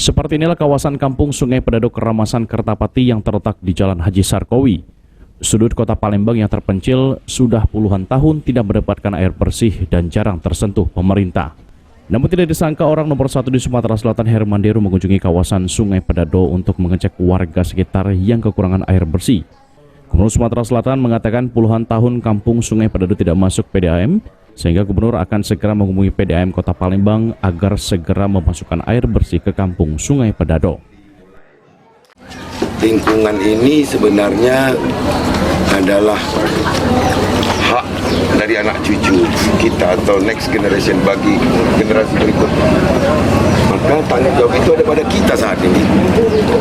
Seperti inilah kawasan kampung Sungai Pedado Keramasan Kertapati yang terletak di Jalan Haji Sarkowi. Sudut kota Palembang yang terpencil sudah puluhan tahun tidak mendapatkan air bersih dan jarang tersentuh pemerintah. Namun tidak disangka orang nomor satu di Sumatera Selatan, Herman Deru, mengunjungi kawasan Sungai Pedado untuk mengecek warga sekitar yang kekurangan air bersih. Gubernur Sumatera Selatan mengatakan puluhan tahun kampung Sungai Pedado tidak masuk PDAM, sehingga gubernur akan segera menghubungi PDAM Kota Palembang agar segera memasukkan air bersih ke kampung Sungai Pedado. Lingkungan ini sebenarnya adalah hak dari anak cucu kita atau next generation, bagi generasi berikutnya. Maka tanggung jawab itu ada pada kita saat ini.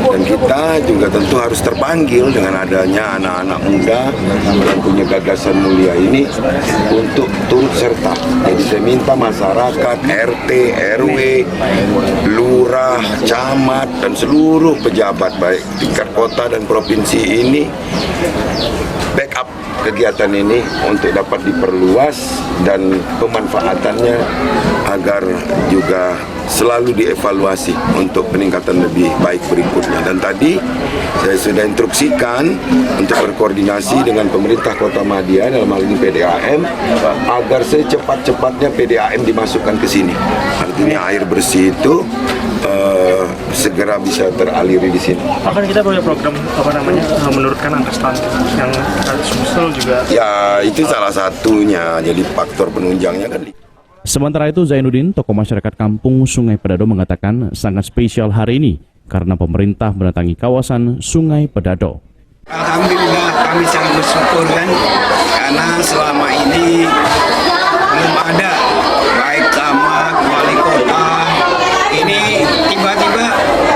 Dan kita juga tentu harus terpanggil dengan adanya anak-anak muda yang punya gagasan mulia ini untuk turut serta. Jadi saya minta masyarakat, RT, RW, lurah, camat, dan seluruh pejabat baik tingkat kota dan provinsi ini backup kegiatan ini untuk dapat diperluas dan pemanfaatannya agar juga selalu dievaluasi untuk peningkatan lebih baik berikutnya. Dan tadi saya sudah instruksikan untuk berkoordinasi dengan pemerintah Kota Madia dalam hal ini PDAM agar secepat-cepatnya PDAM dimasukkan ke sini. Artinya air bersih itu segera bisa teraliri di sini. Bahkan kita punya program menurunkan angka stunting yang muncul juga. Ya, itu salah satunya. Jadi faktor penunjangnya kan. Sementara itu, Zainuddin, tokoh masyarakat kampung Sungai Pedado, mengatakan sangat spesial hari ini karena pemerintah mendatangi kawasan Sungai Pedado. Alhamdulillah kami sangat bersyukur karena selama ini belum ada baik camat, wali kota. Ini tiba-tiba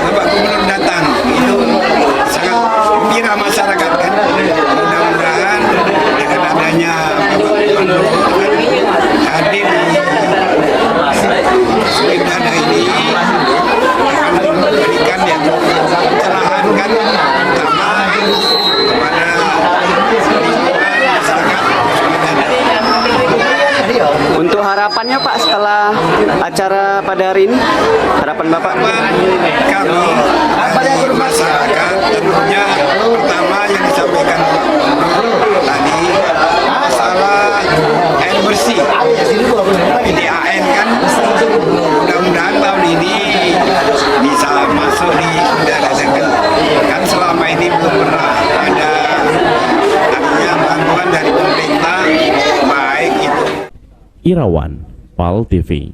Bapak Gubernur datang, itu sangat gembira masyarakat kan. Mudah-mudahan dengan adanya Bapak Gubernur hadir di Sungai Pedado ini akan memberikan pencerahan kan, terutama kepada masyarakat Sungai Pedado. Untuk harapannya Pak setelah acara pada hari ini, harapan Bapak? Kami dari masyarakat tentunya pertama yang disampaikan tadi masalah air bersih. PDAM kan mudah-mudahan tahun ini bisa masuk di daerah kan selama ini belum pernah ada artinya bantuan dari pemerintah baik itu. Irawan, PAL TV.